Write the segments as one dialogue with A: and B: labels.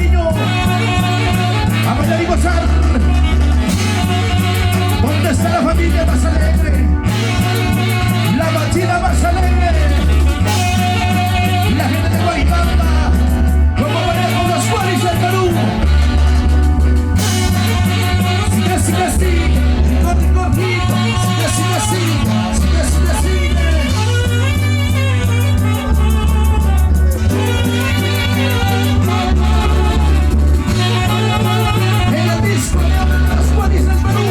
A: cariño, a bailar y gozar. ¿Dónde está la familia más alegre? La bachita más alegre. La gente de Guaribamba, como manejamos los guaris del Perú. Sigue, sigue, sigue, cortito, sigue, sigue, sigue, sigue, sigue. En el disco de los guaris del Perú.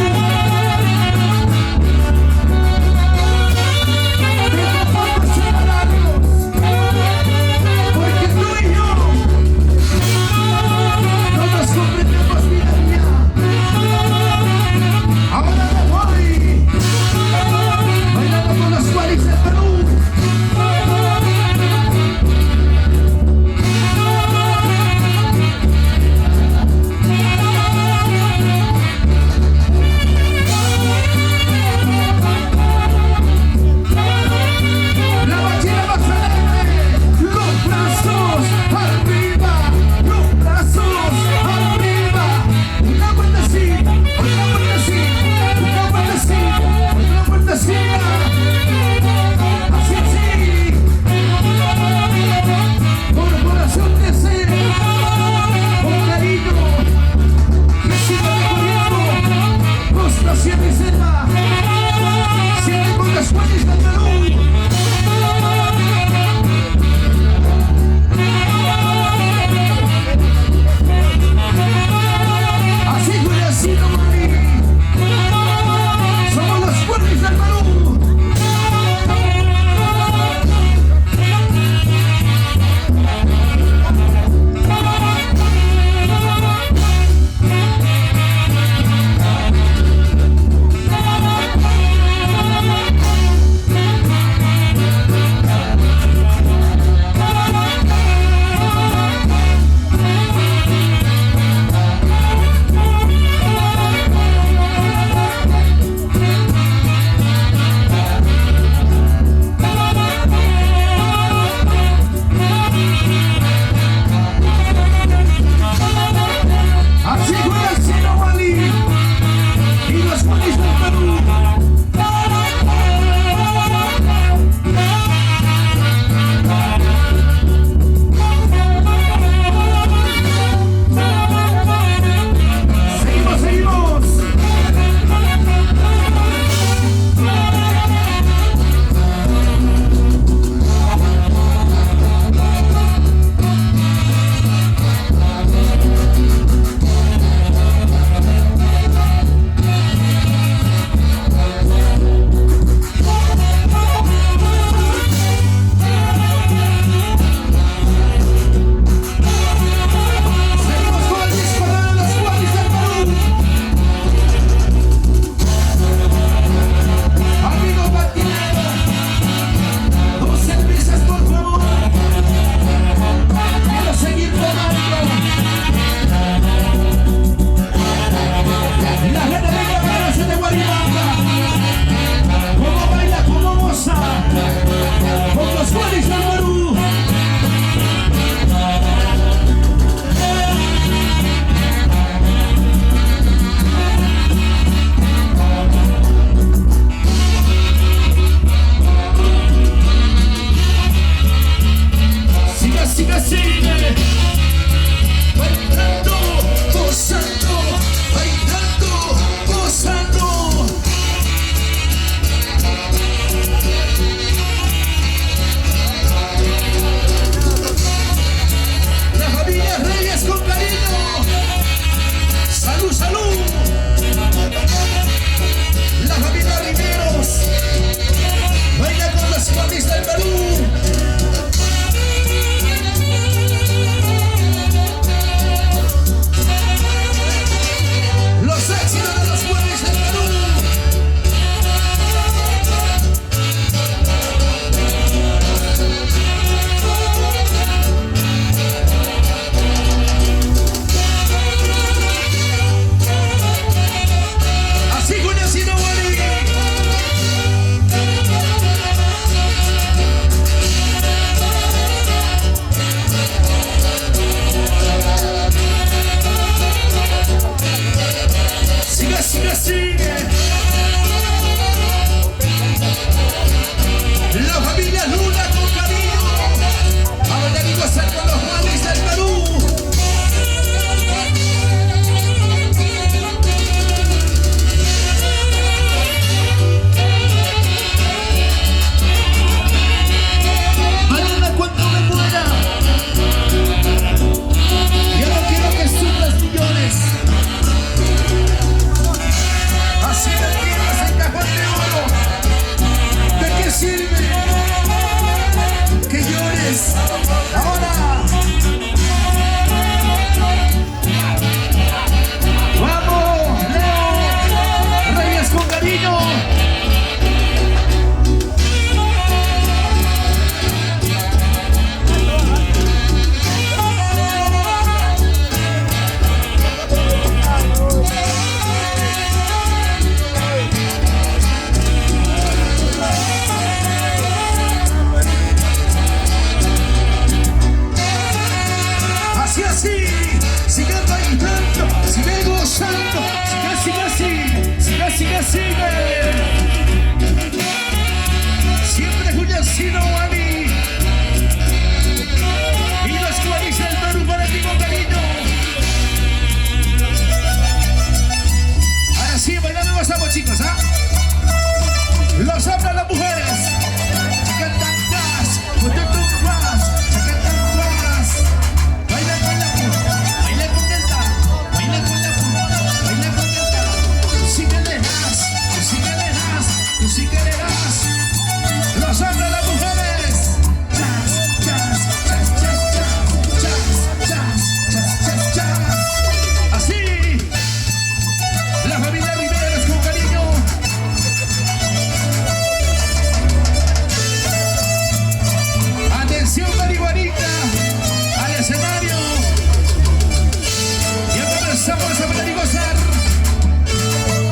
A: Sabor, saber y gozar.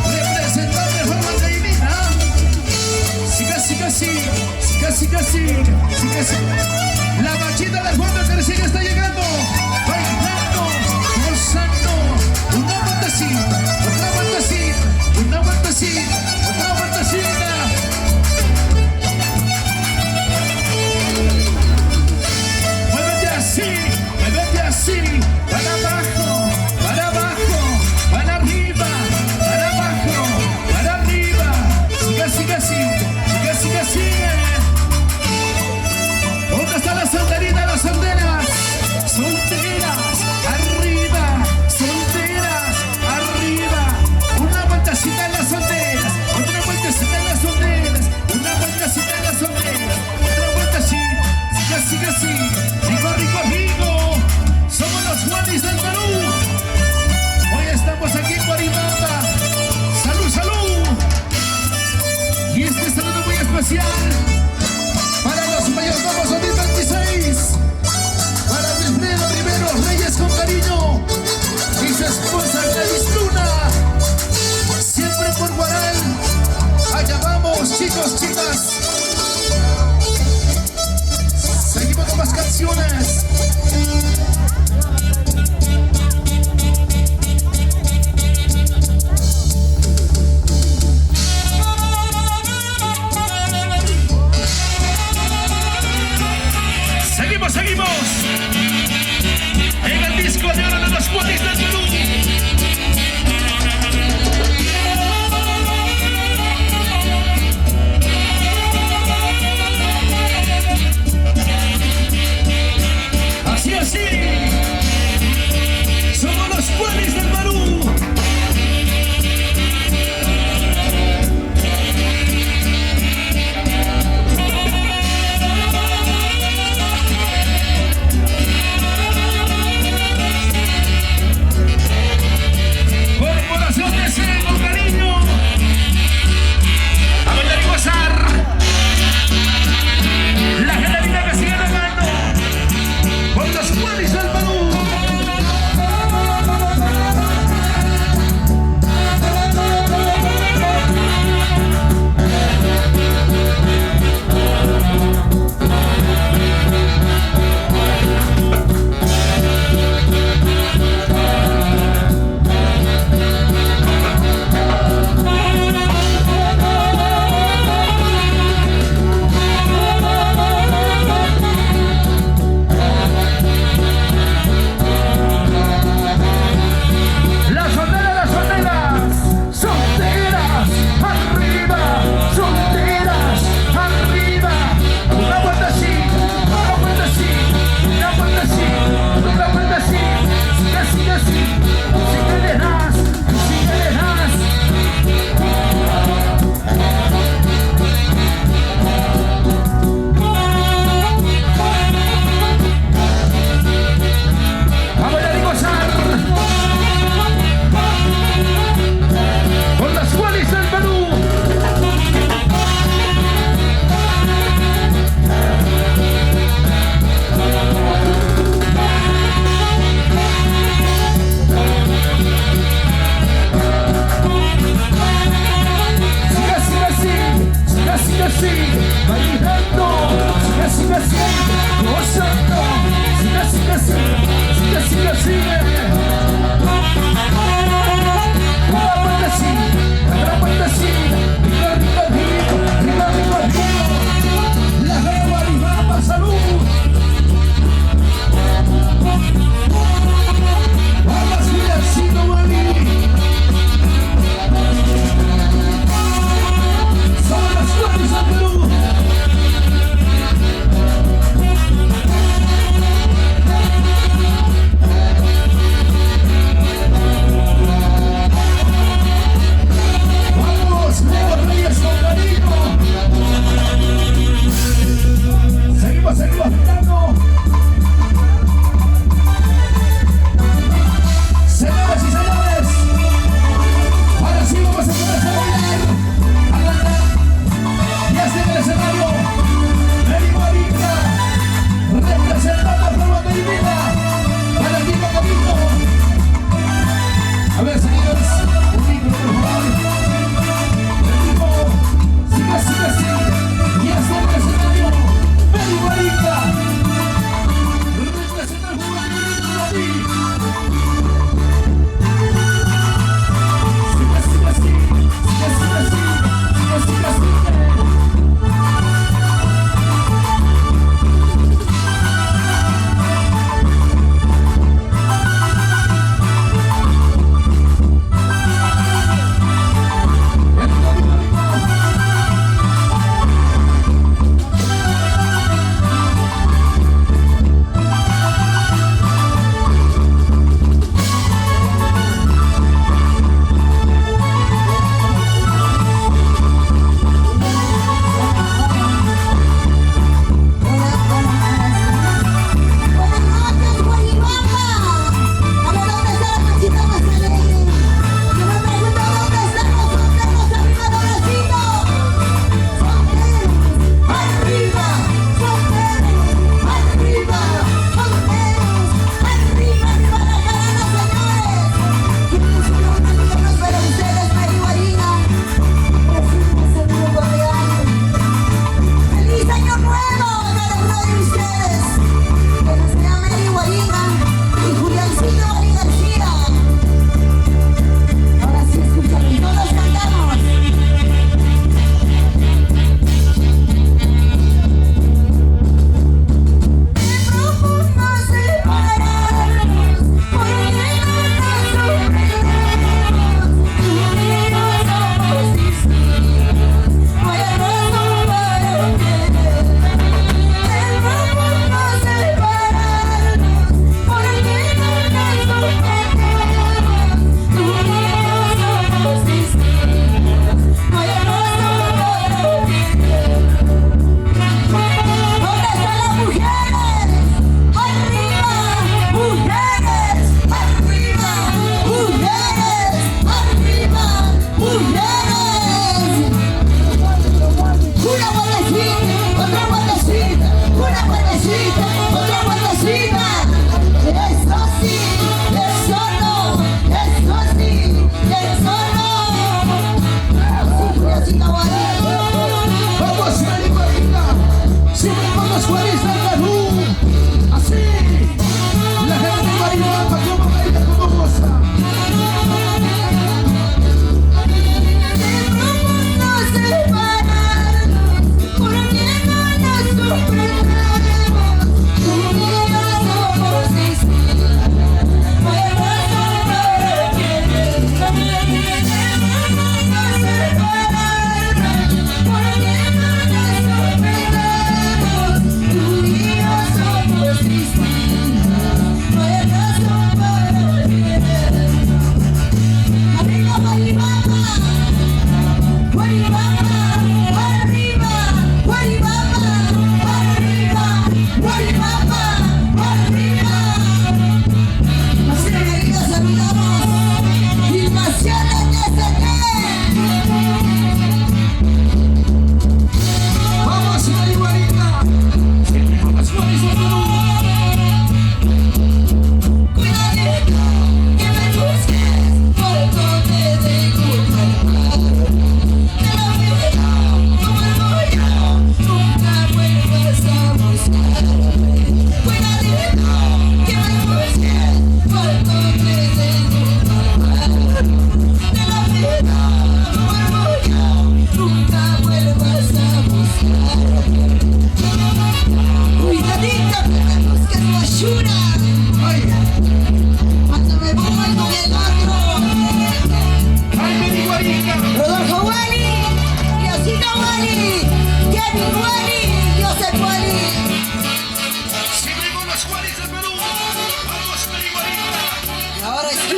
A: Representante de forma caída. Siga, siga, siga. Siga, siga, siga. Siga, siga. La machita del fondo que recién está llegando. Bailando, gozando. Una vueltecita, otra vueltecita, una vueltecita, otra vueltecita. Muévete así, para abajo, para abajo, para arriba, para abajo, para arriba. Siga, siga, siga, siga, siga, siga. ¿Dónde está la solterita, las solteras? Solteras, arriba, solteras, arriba. Una vueltecita en las solteras, otra vueltecita en las solteras, una vueltecita en las solteras, otra vueltecita. Siga, siga, siga. Rico, rico, rico. Somos los Juanis del Perú. Hoy estamos aquí en Guarimamba. Salud, salud. Y este saludo muy especial para los mayordomos 2026. Para Wilfredo Rivero Reyes con cariño y su esposa Gladys Luna. Siempre por Guaral. Allá vamos, chicos, chicas. Seguimos con más canciones. Seguimos en el disco de oro de los Juanis del Perú. Así, así. Somos los Juanis del Perú.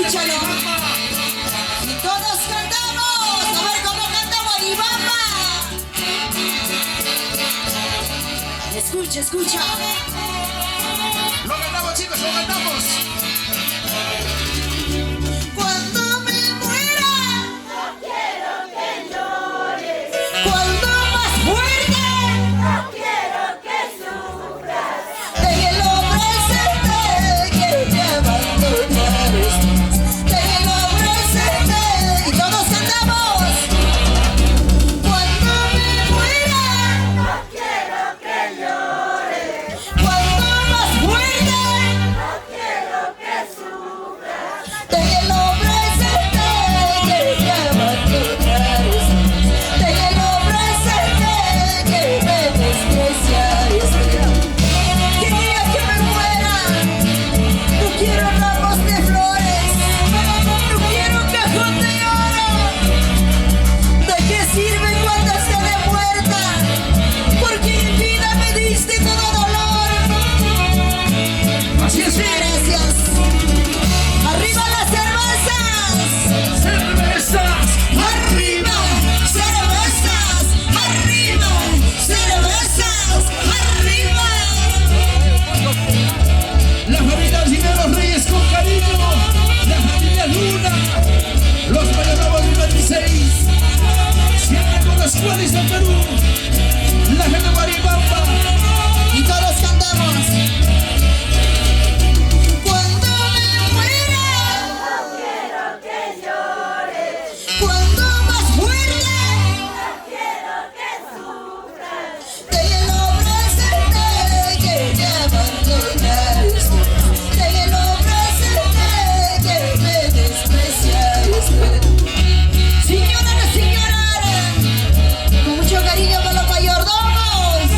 B: escúchalo. Y todos cantamos. A ver cómo canta Guaribamba. Escucha, escucha.
A: Lo cantamos, chicos, lo cantamos.
B: Cuando me muera, no quiero que llores. Cuando más fuerte, no quiero que sufras. Déjelo presente que te abandonaré. Déjelo presente y todos cantamos. Cuando me muera, no quiero que llores. Cuando más fuerte, no quiero que sufras. Déjelo presente que te abandonaré. Déjelo presente que me despreciaré. Que día que me muera, no quiero ramos de flores, no quiero cajón de oro. ¿De qué sirve cuando esté de muerta? Porque en vida me diste todo dolor.
A: Así es, sí.
B: Gracias. Arriba las cervezas.
A: Cervezas,
B: Arriba, cervezas, arriba, cervezas, arriba.
A: la familia Dineros Reyes con cariño, la familia Luna, los Mayorabos del 26, siempre con los cuales del Perú, la gente Guaribamba.
B: Y todos cantamos. Cuando me muera, no quiero que llores. Cuando más fuerte, no quiero que sufras. Déjelo presente que te abandonaré. Déjelo presente que me despreciaré. Sin llorar, sin llorar. Con mucho cariño para los mayordomos.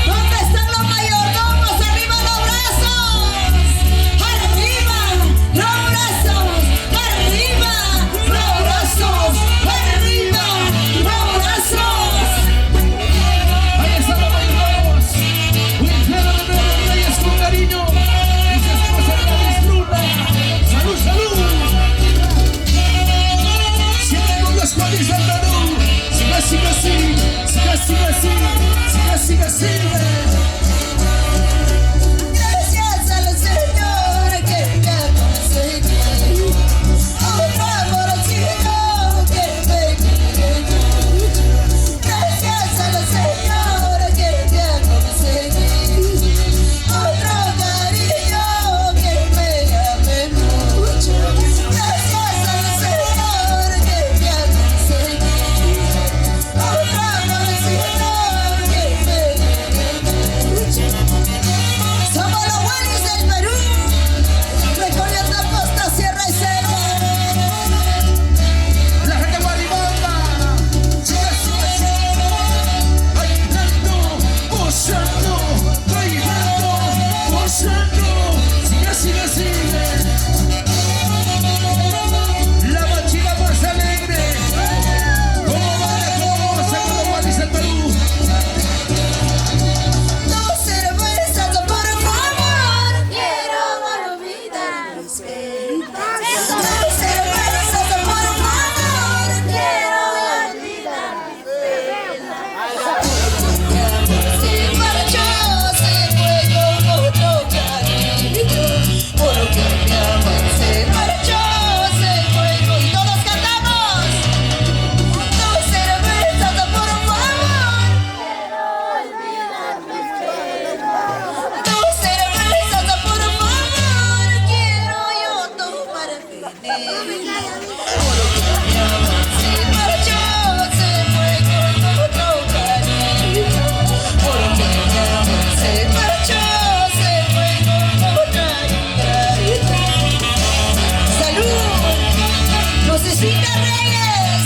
B: ¿Dónde están los mayordomos? ¡Arriba los brazos! ¡Arriba los brazos! ¡Arriba los brazos! ¡Arriba los brazos!
A: Ahí están los Mayorabos, Wilfredo de Reyes con cariño, y su esposa Gladys Luna. ¡Salud, salud! Siempre con los cuales del Perú, siga, siga, siga, siga, siga, siga, siga, siga, siga.
B: Gracias al Señor que me ha conseguido otro amorcito que me quiere mucho. Gracias al Señor que me ha conseguido otro cariño que me ame mucho. Gracias al Señor que me ha conseguido otro amorcito que me quiere mucho. Somos los buenos del Perú, recorriendo costa, sierra y selva.
A: La gente Guaribamba, siga, siga, siga, bailando, gozando, bailando, gozando, siga, siga, siga. La mochila más alegre, como baila, como goza, como Guaris del Perú.
B: Dos cervezas, por favor, quiero olvidar mis penas. Dos cervezas, por favor, quiero olvidar mis penas. Se marchó, se fue con otro cariño. Porque mi amor se marchó, se fue con... Todos cantamos. Dos cervezas, por favor, quiero olvidar mis penas. Dos cervezas, por favor, quiero yo tomar veneno. Porque mi amor se marchó, se fue con otro cariño. Porque mi amor se marchó, se fue con otra cariño. ¡Salud! Lucecita Reyes,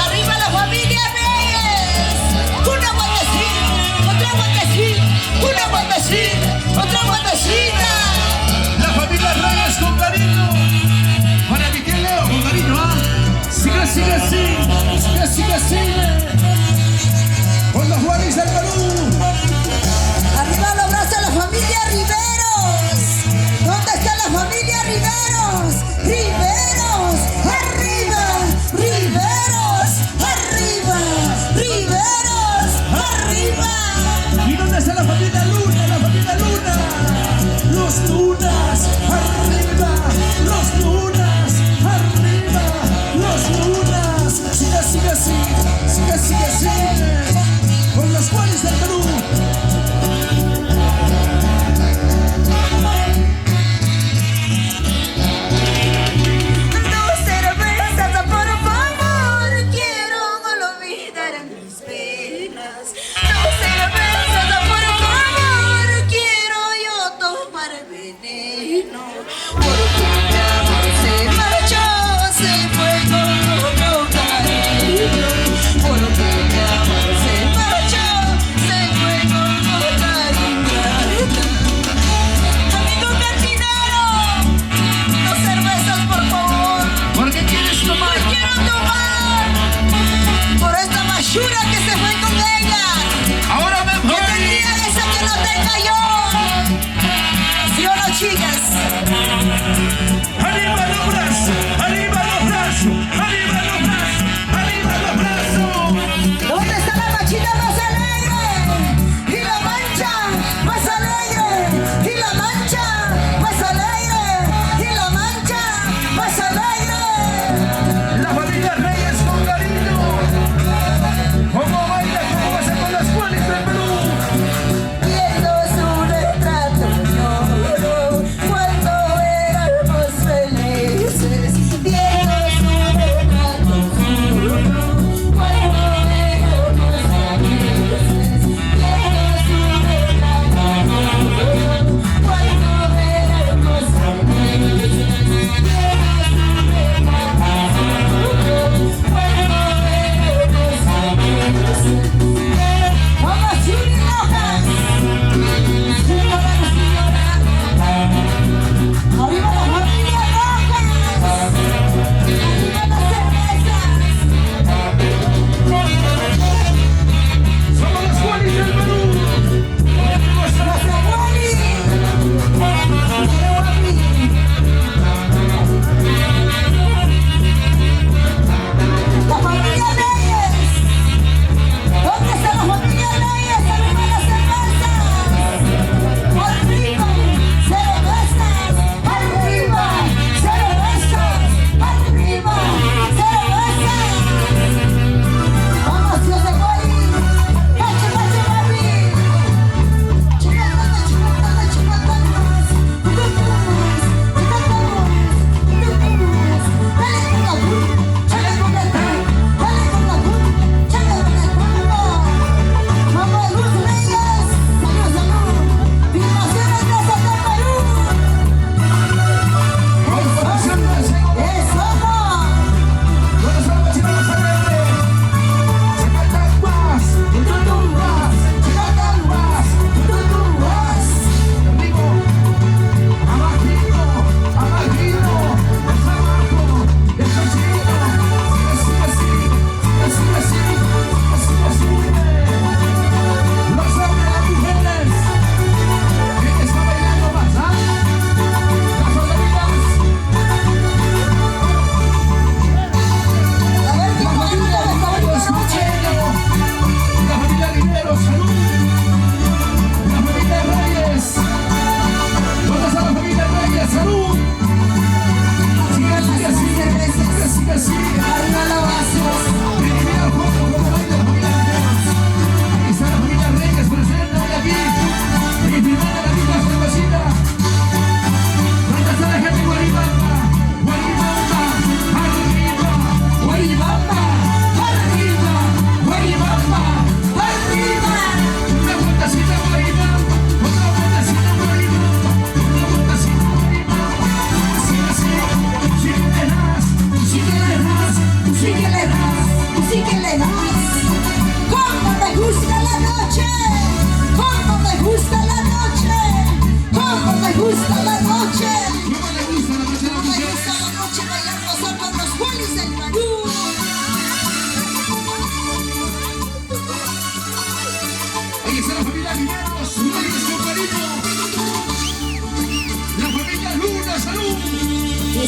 B: arriba la familia Reyes. Una guantecita, otra guantecita, una guantecita, otra guantecita.
A: La familia Reyes con cariño, para Miguel Leo con cariño, ¿ah? Siga, siga, siga, siga, siga, siga. Con los Guaris del Perú.
B: Arriba los brazos de la familia Riveros. ¿Dónde está la familia Riveros?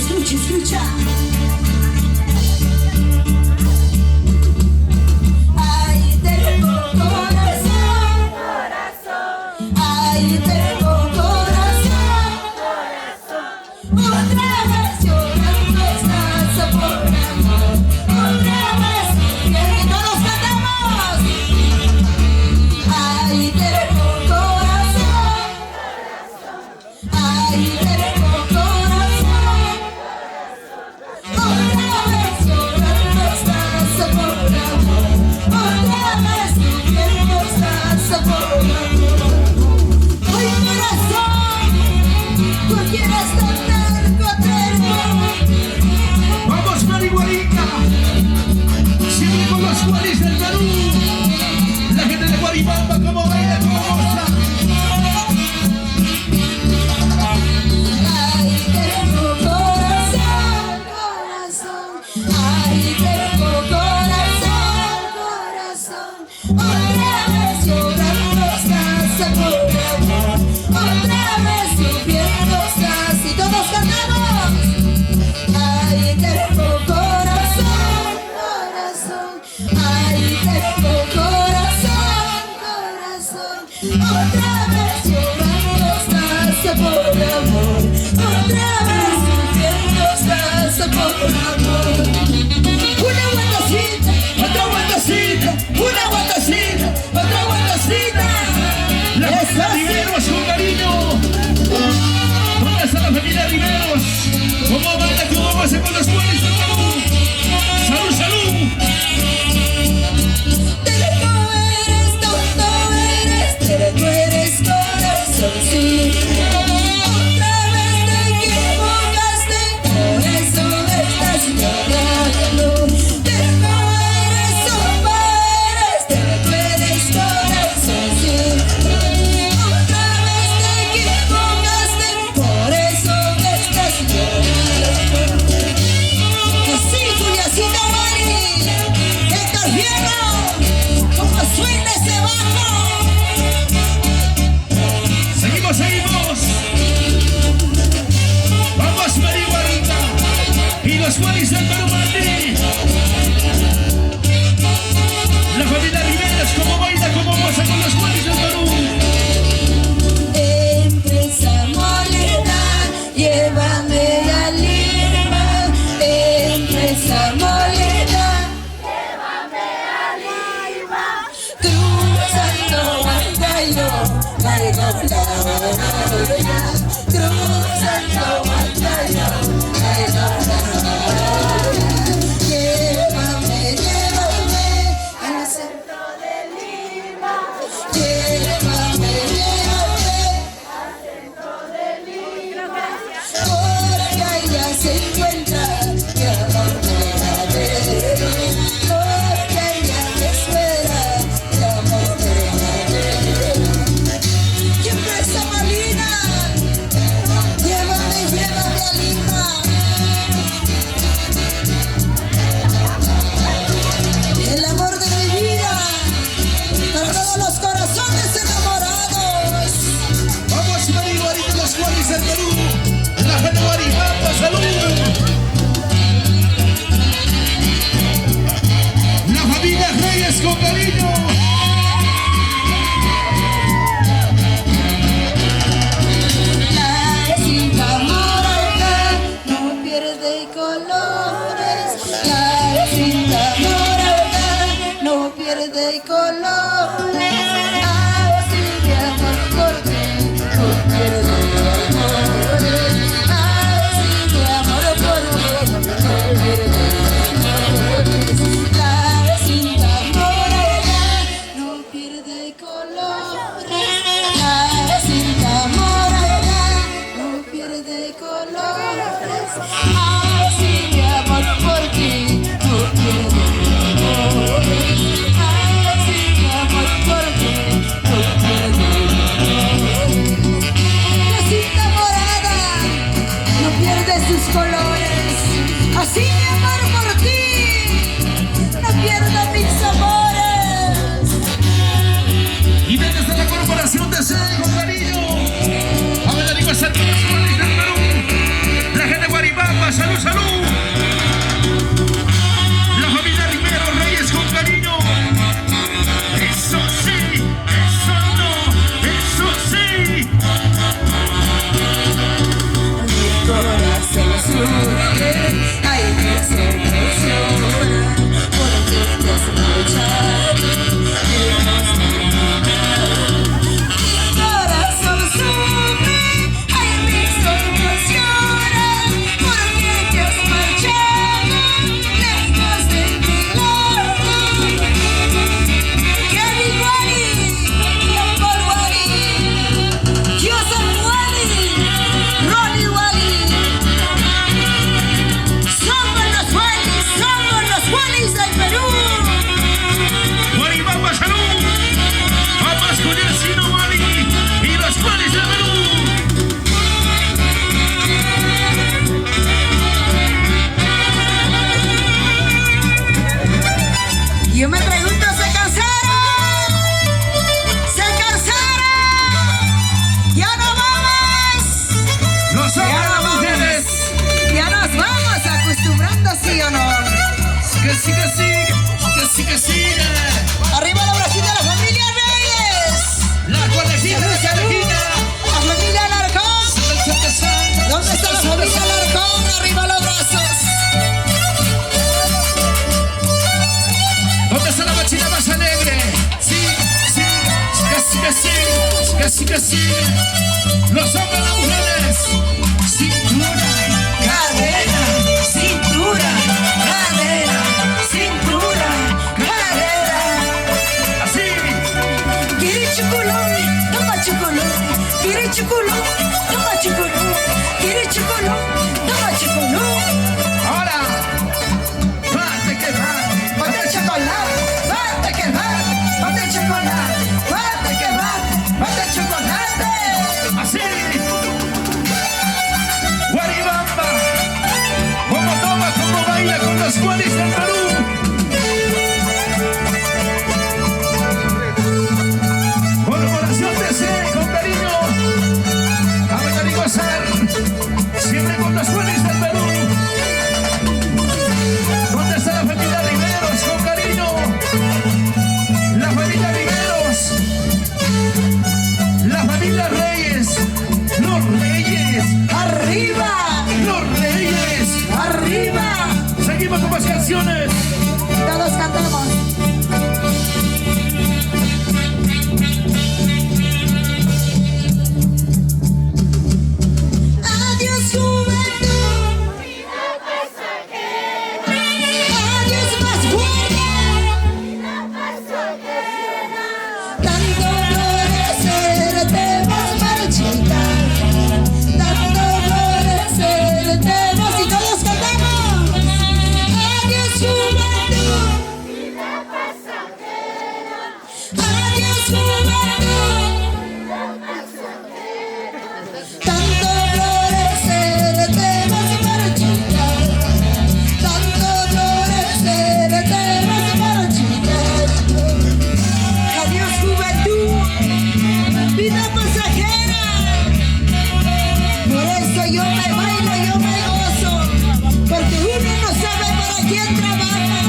B: Escucha, escucha. Ahí tengo corazón, ahí tengo corazón. Otra vez llorando estás por amor, otra vez que todos cantamos. Ahí tengo corazón, ahí tengo corazón. Otra vez llorando estás por amor, otra vez sufriendo estás por amor. Hoy corazón, tú quieres tener cotermo.
A: Vamos, Marihuarica, siempre con los Juanes del Perú. La gente de Guaribamba, como baila, como goza.
B: Ahí tengo corazón, corazón. Ahí tengo corazón, corazón. Otra vez llorando estás por amor, otra vez sufriendo estás y todos cantamos. Ahí tengo corazón, corazón. Ahí tengo corazón, corazón. Otra vez llorando estás por amor, otra vez sufriendo estás por amor. Una vueltecita, otra vueltecita, una vueltecita, otra vueltecita.
A: La familia Riveros con cariño. ¿Dónde está la familia Riveros? ¿Cómo baila, cómo goza con los Juanes del Perú? ¡Salud, salud!
B: Terco eres, tonto eres, terco eres corazón, sí. Otra vez te equivocaste, por eso estás llorando. Terco eres, sopa eres, terco eres corazón, sí. Otra vez te equivocaste, por eso estás llorando. Así, Juliacita Mari, Héctor Fierro, como suena ese bajo.
A: Seguimos, seguimos. Vamos, Marihuarica y los Juanes del Perú para ti. La familia Riveros, como baila, como goza con los Juanes del Perú.
B: Empresa molida, llévame a Lima. Empresa molida, llévame a Lima. Cruzando Huancayo, caigo la hora. Cruzando Huancayo, caigo la hora. Llévame, llévame al centro de Lima. Llévame, llévame al centro de Lima. Porque allá se encuentra mi amor verdadero. Porque allá me espera mi amor verdadero. ¿Qué empresa Malina? Llévame, llévame a Lima. El amor de mi vida, para todos los corazones enamorados.
A: Vamos, Marihuarica y los Juanes del Perú. La gente de Guaribamba, salud. La familia Reyes con cariño.
B: La cinta morada no pierde colores. La cinta morada no pierde colores. Así de amor por ti no pierde colores. Así de amor por ti no pierde colores. La cinta morada no pierde colores. La cinta morada no pierde colores. Así de amor por ti no pierde colores. Así de amor por ti no pierde colores. La cinta morada no pierde sus colores. Así de amor por ti no pierdo mis amores.
A: Y desde la corporación de C con cariño. A ver, aniversario de los Juanes del Perú. La gente de Guaribamba, salud.
B: Yo me pregunto, ¿se cansaron? ¿Se cansaron? ¡Ya no vamos!
A: Los hombres, las mujeres.
B: Ya nos vamos acostumbrando, ¿sí o no?
A: Que sí, que sí, que sí, que sí.
B: Arriba la bracita de la familia Reyes.
A: La cuadrecita de la Regina.
B: La familia Alarcón. ¿Dónde está la familia Alarcón? Arriba los brazos.
A: ¿Dónde está la machina más alegre? Sí, sí, que sí, que sí, que sí, que sí. Los hombres, las mujeres. Cintura, cadera, cintura, cadera, cintura, cadera. Así.
B: Quiere chocolate, toma chocolate. Quiere chocolate, toma chocolate. Quiere chocolate, toma chocolate.
A: Ahora. Bate que va.
B: Bate chocolate, bate que va. Bate chocolate, bate que va. Bate chocolate.
A: Así. Guaribamba. Como toma, como baila con los guaris del Perú. Corporación TC, con cariño. A bailar y gozar. Siempre con los guaris del Perú. ¿Dónde está la familia Riveros? Con cariño. La familia Riveros. La familia Reyes. Los Reyes.
B: Arriba,
A: Los Reyes.
B: arriba.
A: Seguimos con más canciones.
B: Todos cantamos. Adiós juventud, adiós más fuerte, tanto florecer te vas marchitar, tanto florecer te vas y todos cantamos. Adiós juventud, adiós juventud. Tanto florecer te vas a marchitar, tanto florecer te vas a marchitar. Adiós juventud, vida pasajera. Por eso yo me bailo, yo me gozo, porque uno no sabe para quién trabaja.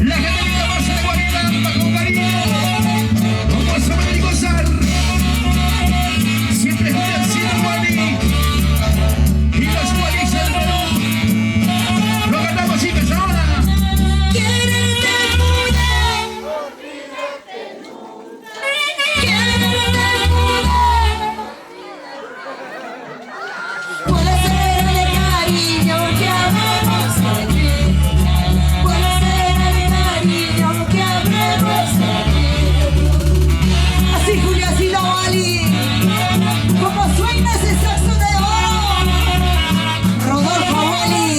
A: La gente de Marcha de Guaribamba con cariño. Vamos a saber y gozar. Siempre con el cielo Guari. Y los Guaris del Perú. Lo cantamos y que ahora.
B: Quererte muda, quererte muda. Puede ser el cariño que habremos aquí, puede ser el cariño que habremos aquí. Así Julia Wally, como suena ese saxo de oro, Rodolfo Wally,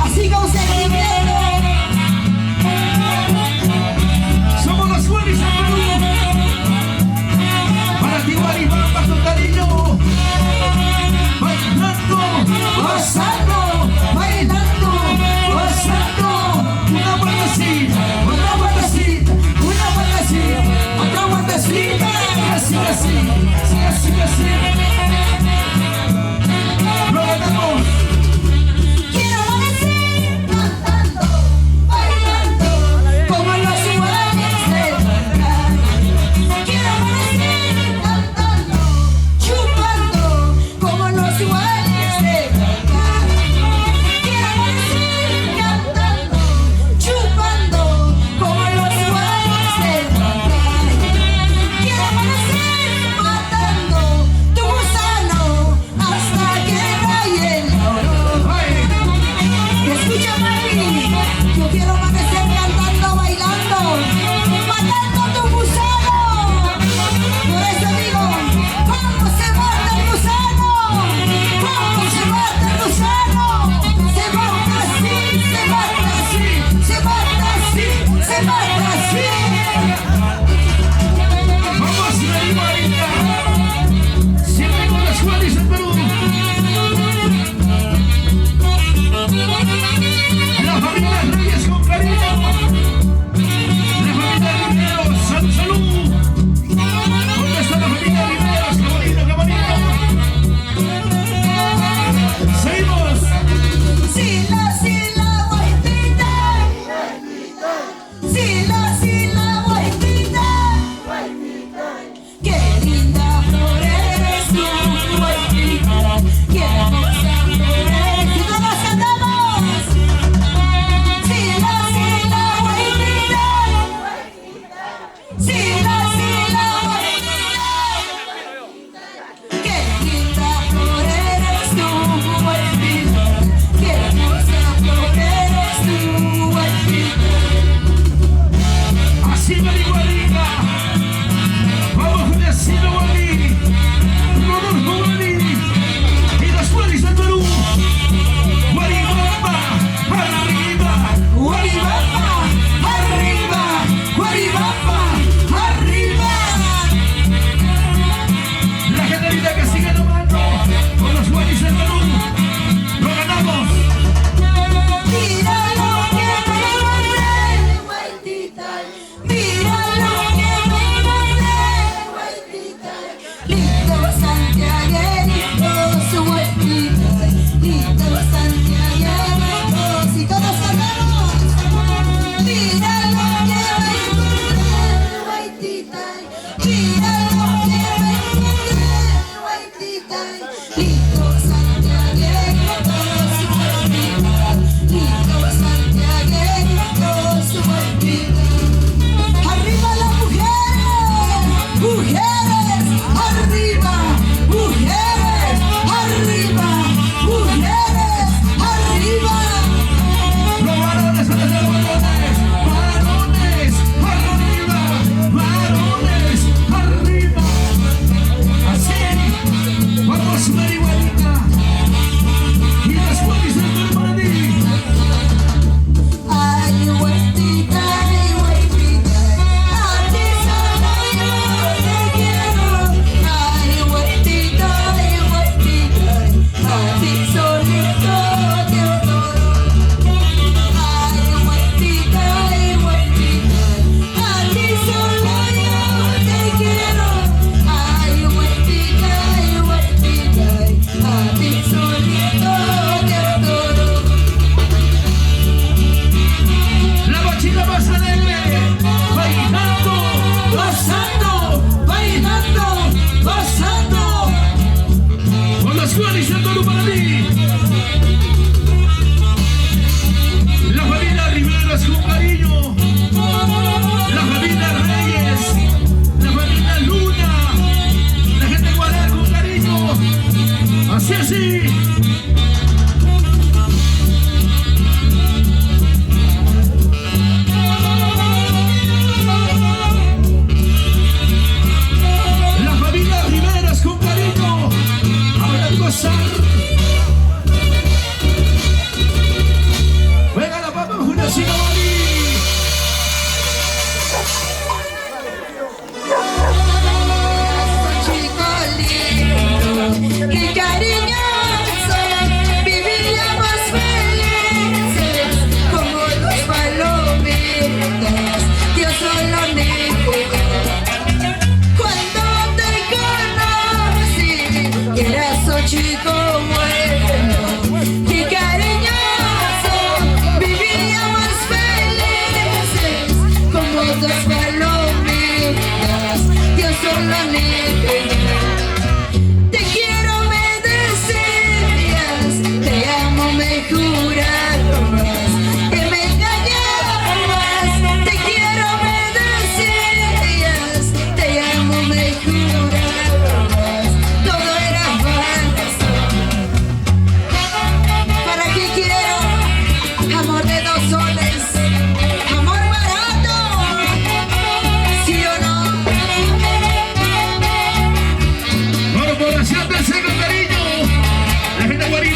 B: así con sentimiento.
A: Somos los Guaris del Perú. Para ti Guaribamba con cariño. Bailando,
B: Gozando, bailando, gozando.
A: una vueltecita.
B: Otra vueltecita, una vueltecita, otra vueltecita.
A: Así, así, así, así. Lo ganamos.
B: Quiero amanecer cantando, bailando, como los iguales del cantar. Quiero amanecer cantando, chupando, como los iguales del cantar.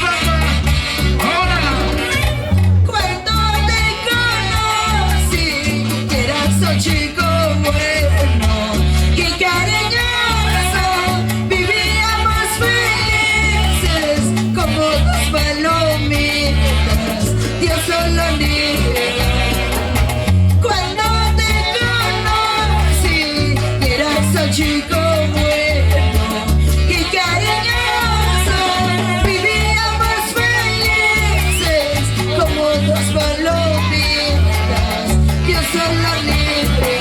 A: banda. Ahora.
B: Cuando te conocí, que eras un chico bueno y cariñoso, vivíamos felices como dos palomitas, Dios solo niega. Cuando te conocí, que eras un chico bueno y cariñoso, vivíamos felices como dos palomitas, Dios solo libre.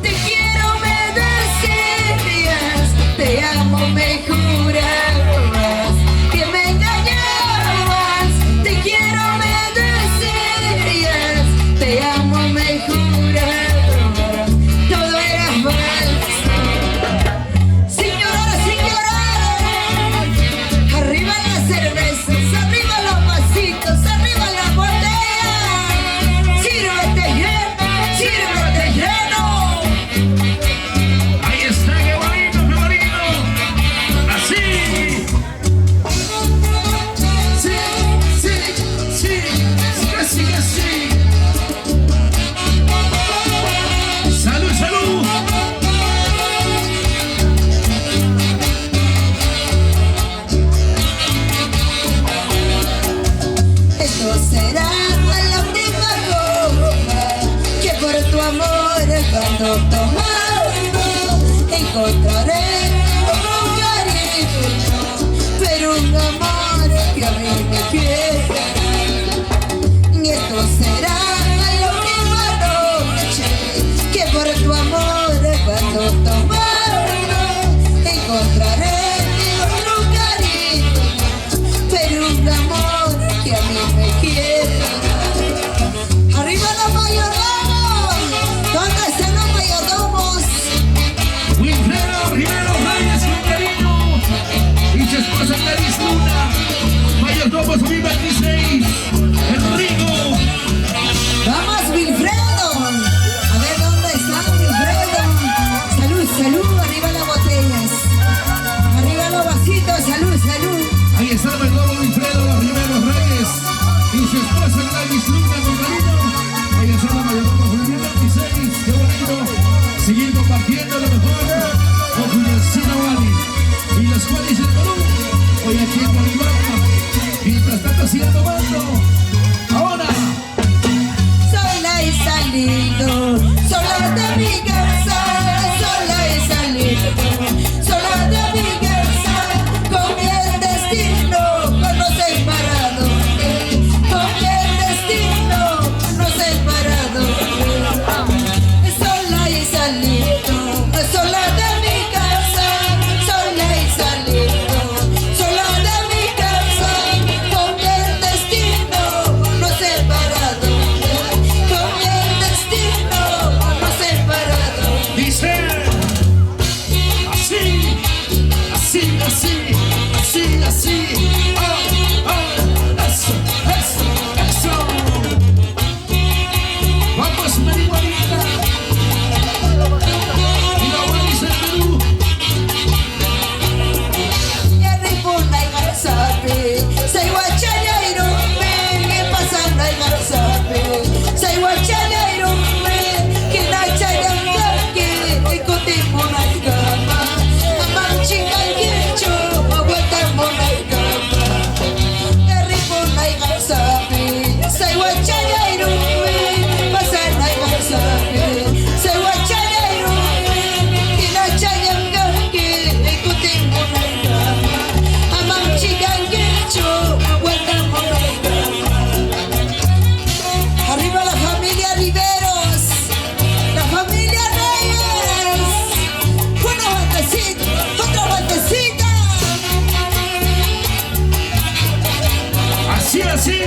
B: Te quiero, me decías, te amo, me jurabas que me engañabas. Te quiero, me decías, te amo, me jurabas, todo era falso. Sin llorar, sin llorar. Arriba las cervezas, arriba los vasitos, arriba las botellas. Sírvete lleno, sírvete lleno.
A: Ahí está, qué bonito, qué bonito. Así. Sí, sí, sí, casi, casi. Salud, salud.
B: Esto será la última copa que por tu amor cuando tomamos encontraré un cariño, pero un amor que a mí me quiera. Y esto será la última noche que por tu amor cuando tomamos encontraré un cariño, pero un amor que a mí me quiera. Arriba los mayordomos, ¿dónde están los mayordomos?
A: Wilfredo Rivero Reyes con cariño y su esposa Gladys Luna. Mayordomo 2026. Enrico.
B: Vamos, Wilfredo. A ver dónde está Wilfredo. Salud, salud, arriba las botellas. Arriba los vasitos, salud, salud.
A: Ahí está el mayordomo Wilfredo Rivero Reyes y su esposa Gladys Luna con cariño. Ahí está la mayordomo 2026. Qué bonito. Seguir compartiendo lo mejor con Juliancina Wally y los Wallis del Perú. Hoy aquí en Bolívar. Mientras tanto sigan tomando. Ahora.
B: Sola he salido, sola de mi casa, sola he salido, sola de mi casa, con el destino, no sé para dónde, con el destino, no sé para dónde. Sola he salido, sola de mi casa, sola he salido, sola de mi casa, con el destino, no sé para dónde, con el destino, no sé para dónde.
A: Dice así, así, así, así, así. Oh, oh, eso, eso, eso. Vamos, marihuanita. Y la Wallis del Perú.
B: Yarripuna y Garzape, say guachaya y rompe, que pasando y Garzape, say guachaya y rompe, que la chayanga que cotimona y gama, amanchica y quecho, aguanta mona y gama. Yarripuna y Garzape, say guachaya y rompe, pasando y Garzape, say guachaya y rompe, que la chayanga que cotimona y gama. Arriba la familia Riveros, la familia Reyes. Una vueltecita, otra vueltecita.
A: Así, así.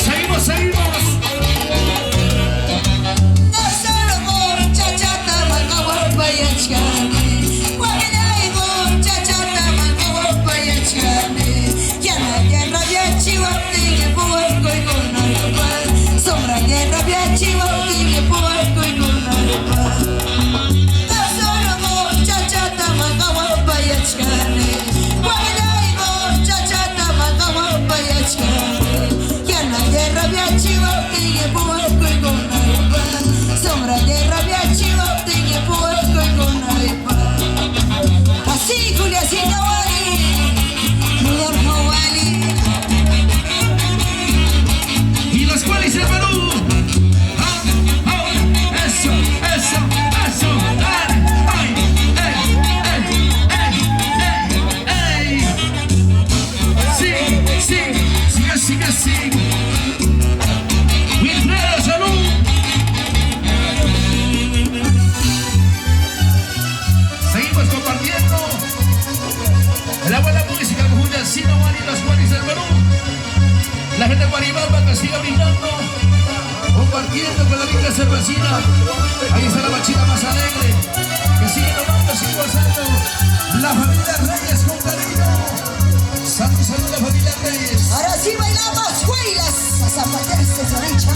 A: Seguimos, seguimos.
B: No solo muchachata, mangawa, chane. Guaminaigo, chachata, mangawa, chane. Yana, yana, chihuahua, tigre, puerco y con alba. Sombra, guerra, chihuahua, tigre, puerco y con alba. No solo muchachata, mangawa, chane. Guaminaigo,
A: que siga brindando, compartiendo con la rica cervecina. Ahí está la machita más alegre, que sigue tomando, sigue gozando. La familia Reyes con cariño. Salud, salud, la familia Reyes.
B: Ahora sí bailamos, huilas, a zapatearse esa derecha.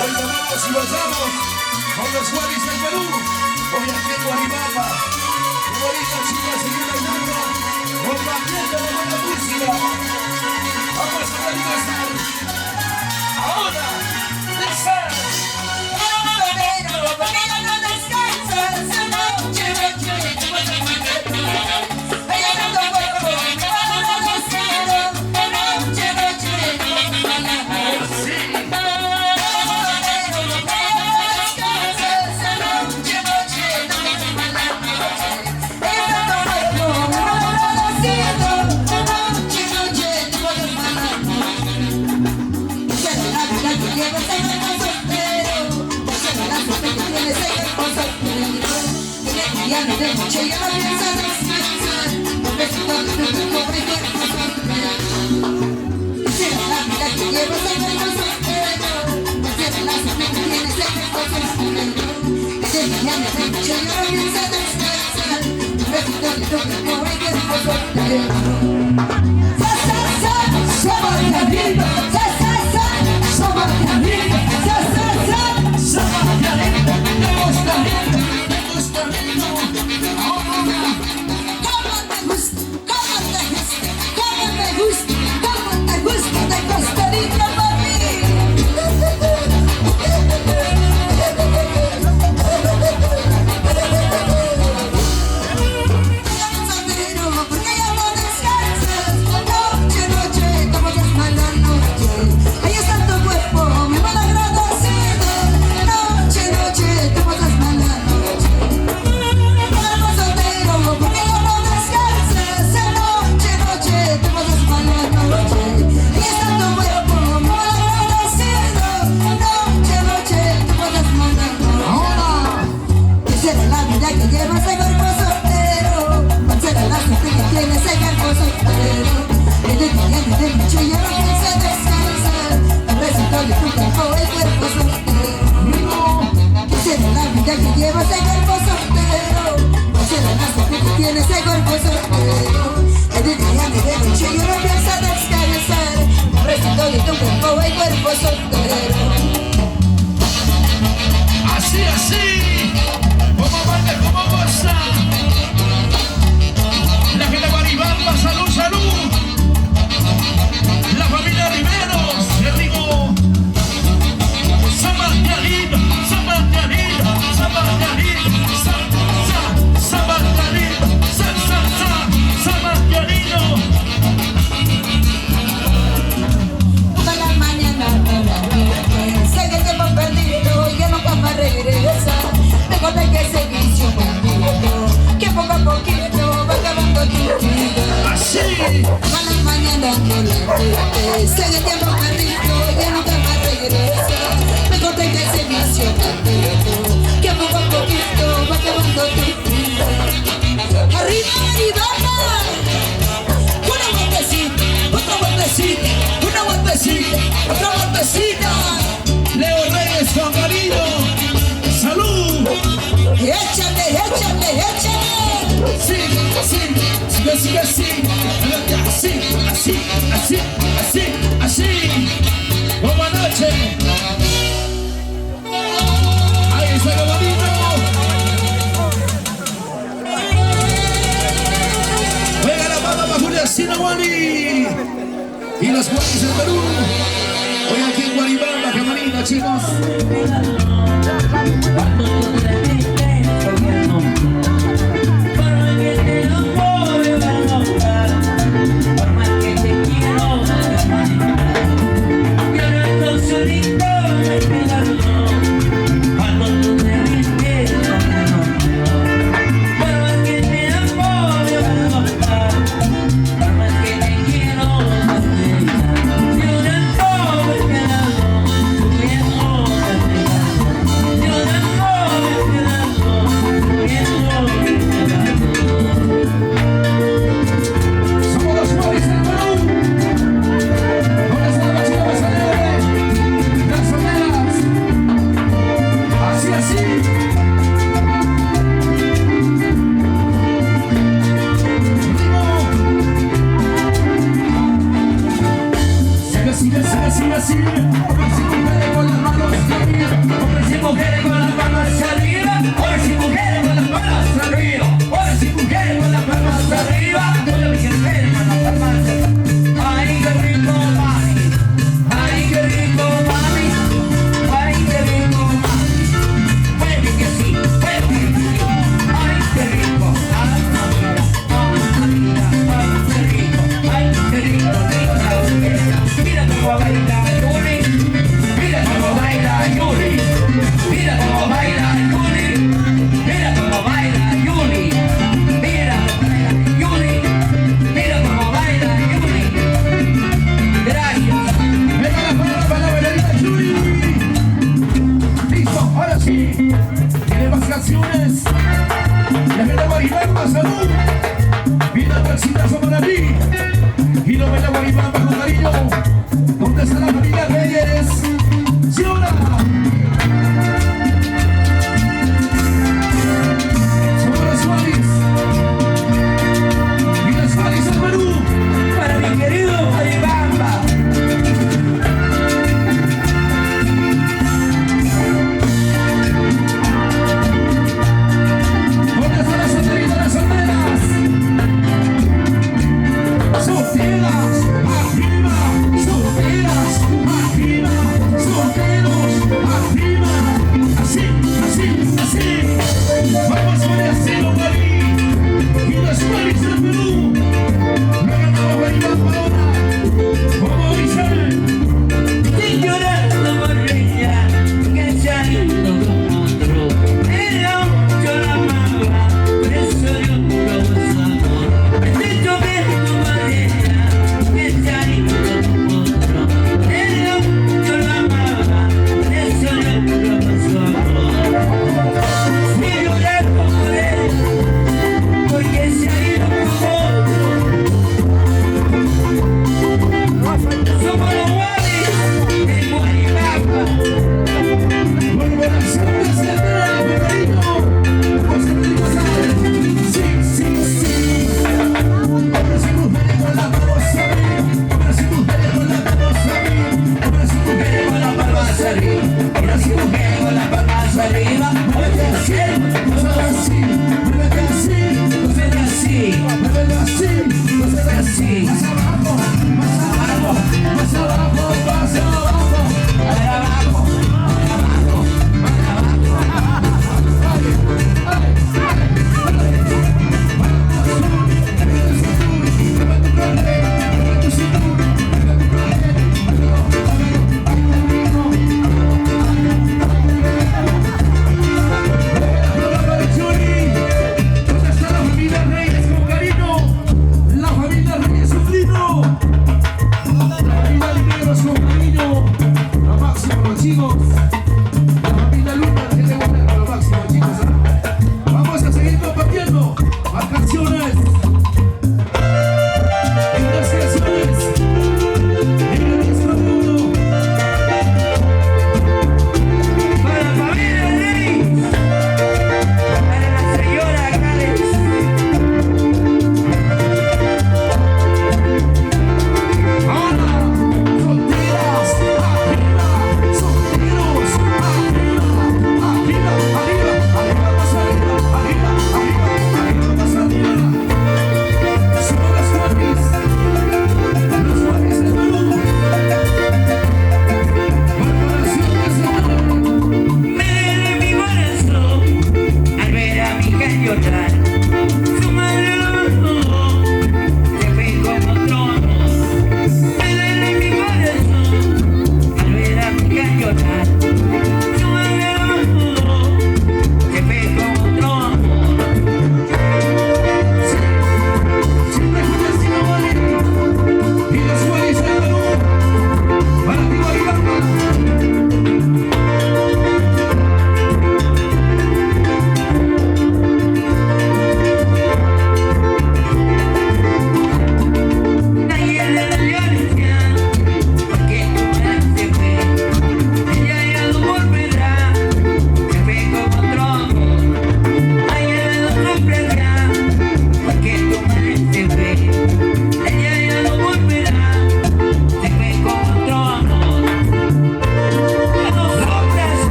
A: Hoy tomamos y gozamos con los Juanis del Perú. Hoy aquí en Guaribapa. Qué bonito, chicos, seguir bailando, compartiendo la buena música. Vamos a gozar. Ahora,
B: de noche ya no piensa descansar, porque si no te tengo que quisiera la vida que llevas en el soltero, quisiera la suerte que tienes en el soltero. De mañana de noche ya no piensa descansar, porque si no te tengo que soltero. Sa sa sa, somos cariño, sa sa sa, Sé que el tiempo perdido ya nunca más regresa. Mejor te quedes ilusionando, que a poco a poquito va acabando tu vida. Arriba y vamos. Una vueltecita, otra vueltecita, una vueltecita, otra vueltecita.
A: Leo Reyes con cariño. ¡Salud!
B: Échale, échale, échale.
A: Sí, sí, sigue, sigue, sí. Así, así, así, así, así. Buenas noches. Ahí está lo bonito. Juega la mano para Julia Sinawani. Y los Guaris del Perú. Hoy aquí en Guaribamba, qué bonito, chicos. Y no me la voy a ir más bajo cariño. ¿Dónde está la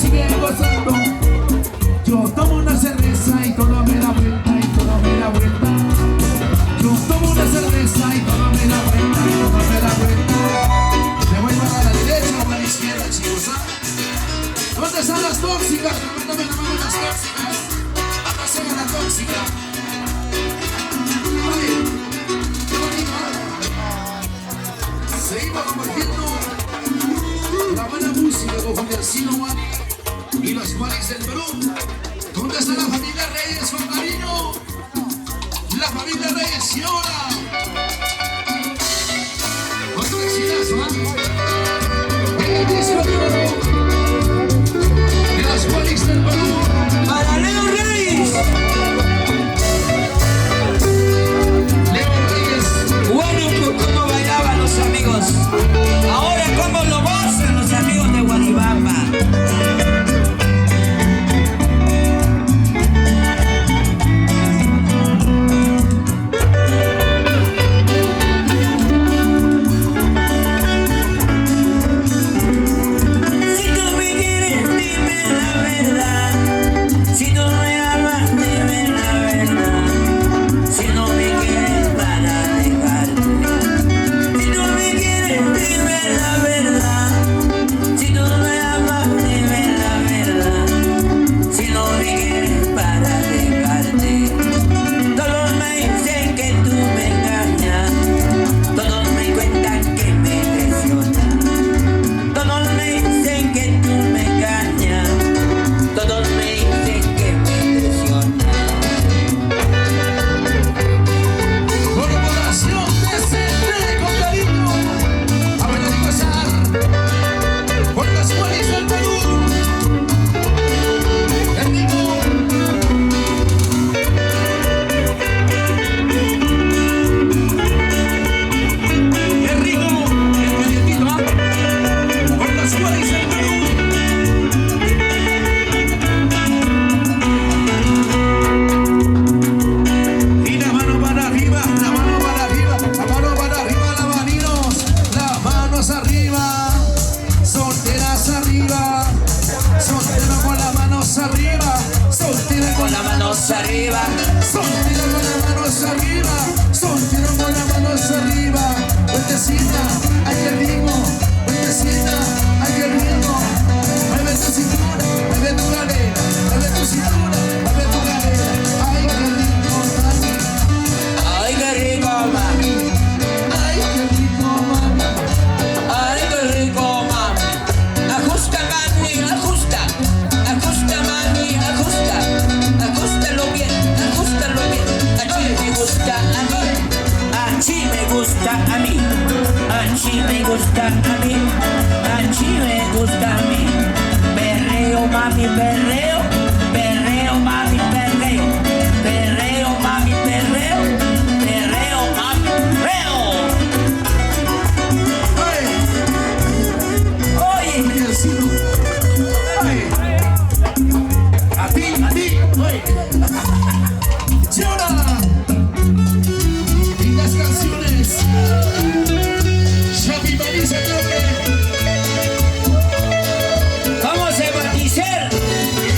A: Sigue gozando. Yo tomo una cerveza y todo me da vuelta, y todo me da vuelta. Yo tomo una cerveza y todo me da vuelta, y todo me da vuelta. Me voy para la derecha o para la izquierda, chicos, ¿ah? ¿Dónde están las tóxicas? Levántame la mano las tóxicas. Abracen a la tóxica. Oye, qué bonito, ¿eh? Seguimos compartiendo la buena música con Juliancino Juan y los Juanes del Perú. ¿Dónde está la familia Reyes con cariño? La familia Reyes y ahora. Otro exitazo, ¿ah? El disco de oro de los Juanes del Perú.
B: Para Leo Reyes.
A: Leo Reyes.
B: Bueno, cómo bailaban los amigos. Ahora cómo lo gozan los amigos de Guaribamba.
A: Arriba, soltero con las manos arriba, soltero con las manos arriba. Vueltecita, ay qué rico, vueltecita, ay qué rico. Mueve tu cintura, mueve tu cadera, mueve tu cintura, mueve tu cadera. Ay qué rico, mami.
B: Ay, qué rico, mami.
A: Ay qué rico, mami.
B: Ay, qué rico, mami. Ajusta, mami, ajusta. Ajusta, mami, ajusta. Ajústalo bien, ajústalo bien. Así me gusta a mí. Así me gusta a mí. Así me gusta a mí. Así me gusta a mí. Perreo, mami, perreo. Perreo, mami, perreo. Perreo, mami, perreo. Perreo, mami, perreo. Oye,
A: Juliancino, ay. A ti, oye. Llora. Y las canciones. Chapi Marisa Toque.
B: ¿cómo se va a decir?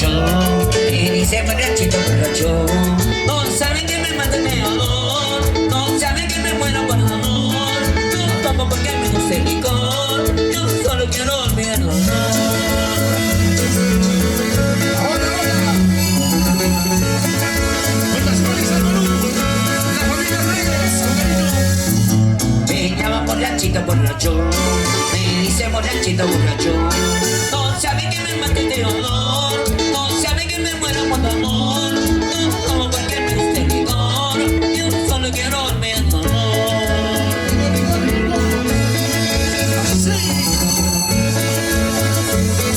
B: borracho. Y dice borrachito, borracho. No saben que me mata de dolor. No saben que me muero por dolor. No tomo porque me gusta el licor. Yo solo quiero olvidar el dolor.
A: Ahora, ahora. Cuentas con Isa Perú. La familia Reyes, con cariño.
B: Me llama borrachito, borracho. Me dice borrachito, borracho. No sabe que me mate de dolor. No sabe que me muero por dolor. No como porque me gusta el licor. Yo solo quiero olvidar el dolor.
A: Así.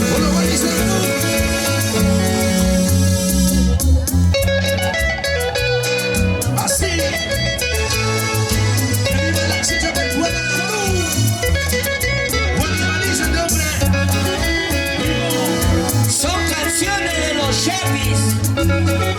A: Bueno, bueno, Isa Perú. Así. Que viva la chicha peruana de Perú. Buena hombre.
B: Son canciones de los Chevys.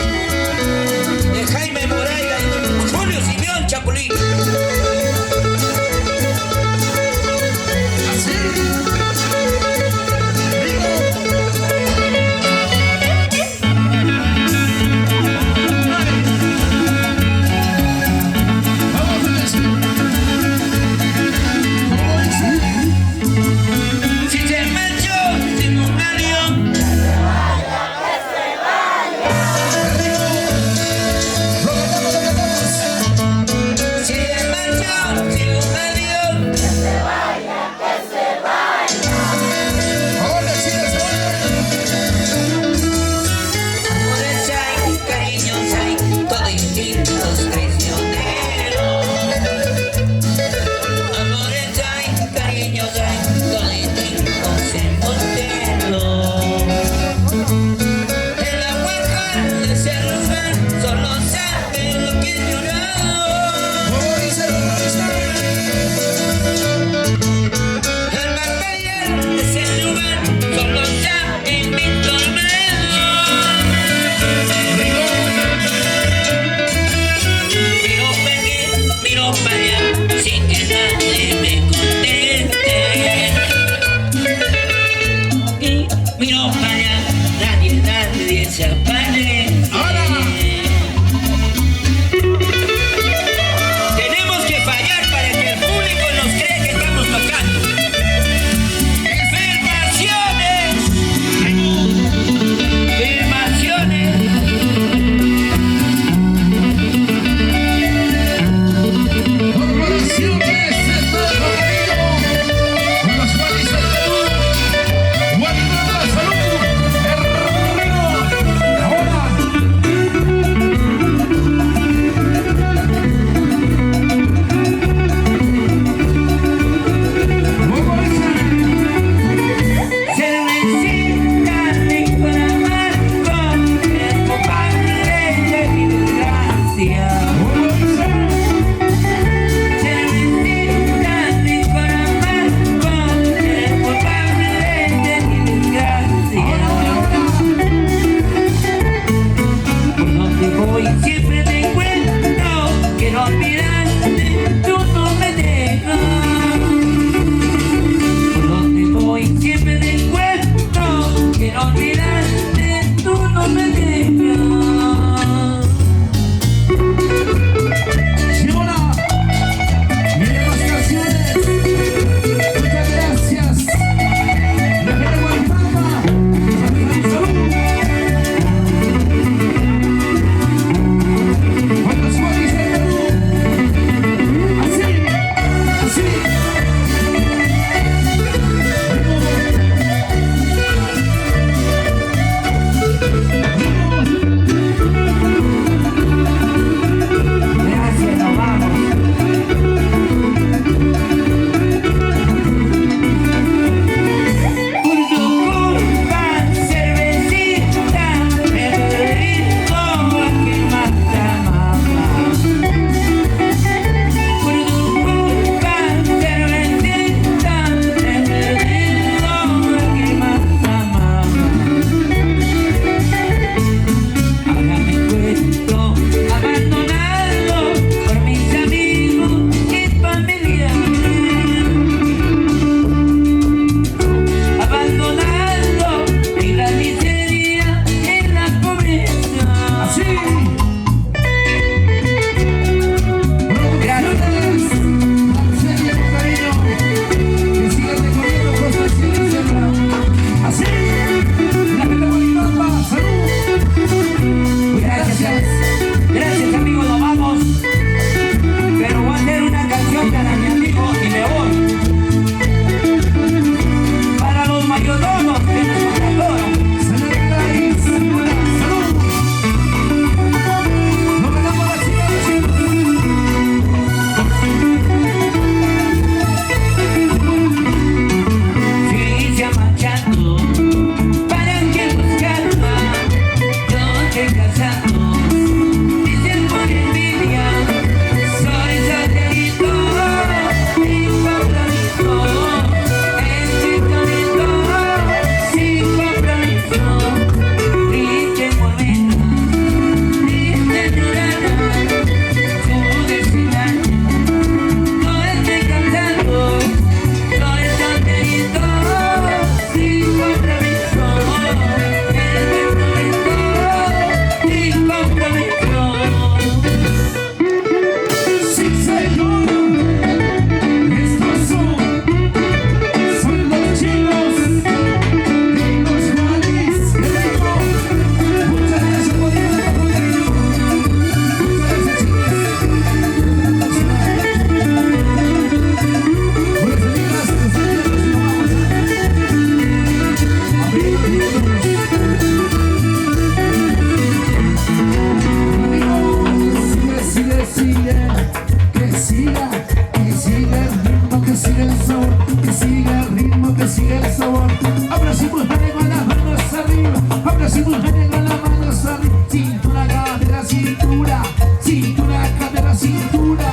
A: sigue el sabor. Hombres y mujeres con las manos arriba. Hombres y mujeres con las manos arriba. Cintura, cadera, cintura. Cintura, cadera, cintura.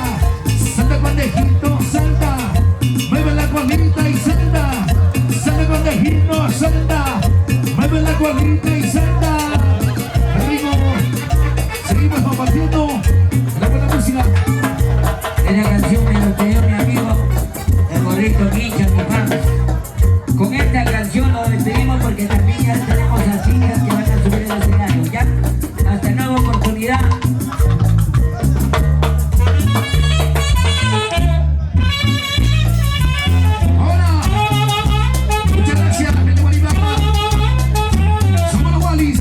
A: Salta conejito, salta. Mueve la colita y salta. Salta conejito, salta. Mueve la colita y salta. Rico. Seguimos compartiendo la buena música.
C: Esta canción me lo pidió mi amigo, el gorrito Guincho, mi fan. Con esta canción nos despedimos porque también ya tenemos artistas que van a subir al escenario, ¿ya? Hasta nueva oportunidad.
A: Ahora, muchas gracias, gente Guaribamba. Somos los Wallis.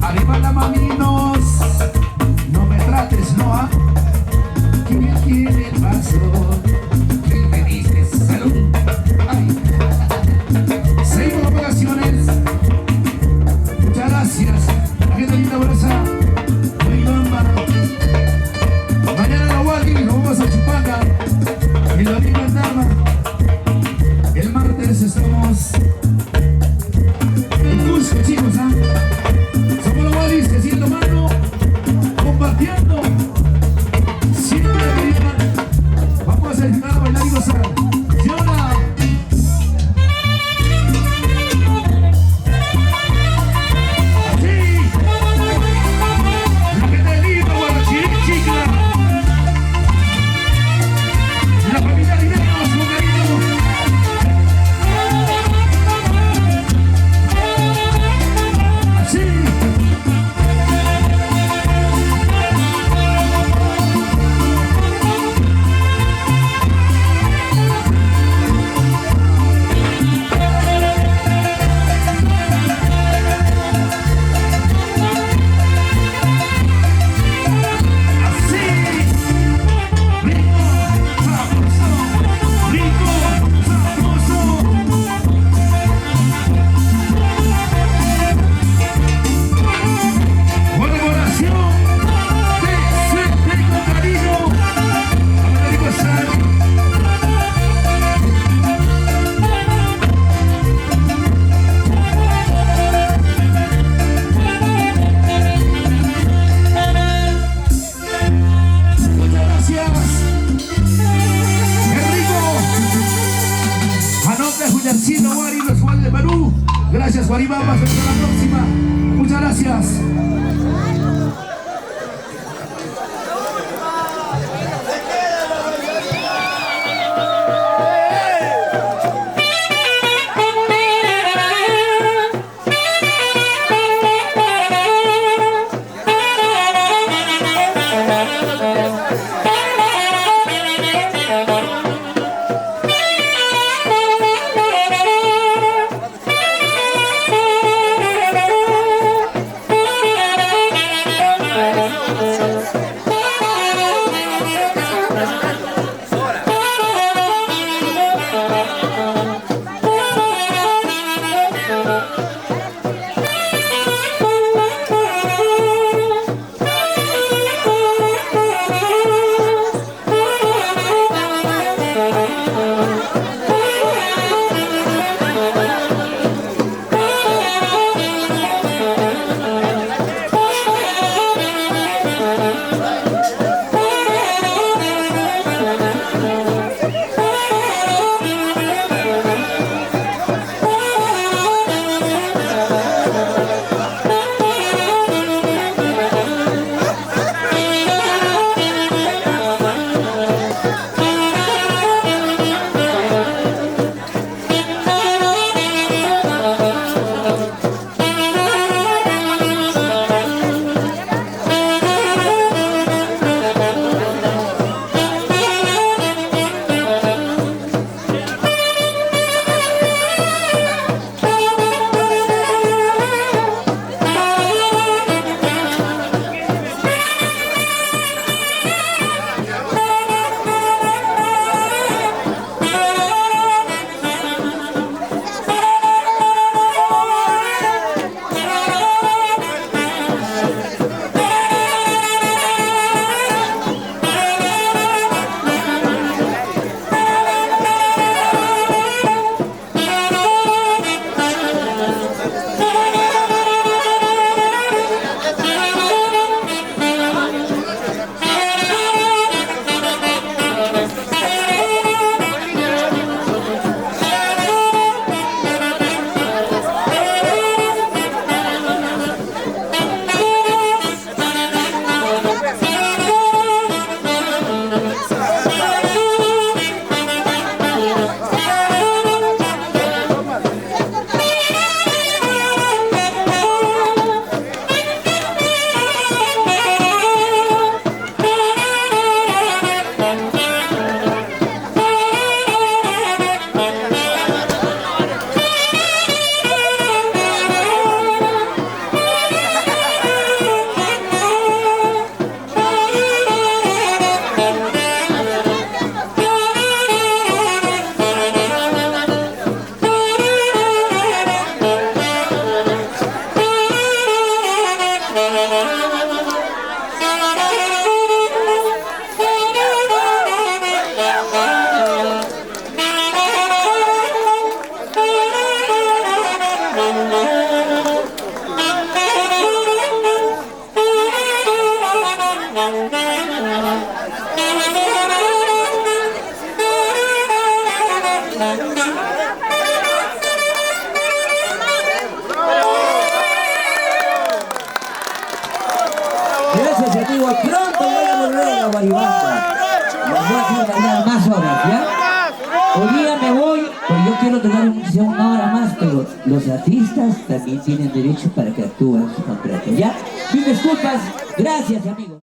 A: Arriba la maninos. No me trates, Noah. Que bien tiene el vaso. Que me dices salud. Ay. Seguimos las vacaciones. Muchas gracias. La gente linda por esa. Muy bamba. Mañana en Wally nos vamos a Chupanga. En la misma Dama. El martes estamos en Cusco, chicos, ¿ah? Somos los Wallis, haciendo mano, compartiendo. Siempre que digan, vamos a hacer a bailar y gozar. ¿Sí o no? Sí. La gente de Lima, Guarachirí, chica. La familia Limenos, con cariño. Gracias, Guaribamba, hasta la próxima. Muchas gracias.
C: Gracias, amigo. Pronto voy a volver a la Guaribanda. Les voy a hacer bailar más horas, ¿ya? Hoy día me voy, porque yo quiero tocar una hora más, pero los artistas también tienen derecho para que actúen su contrato, ¿ya? Mil disculpas. Gracias, amigo.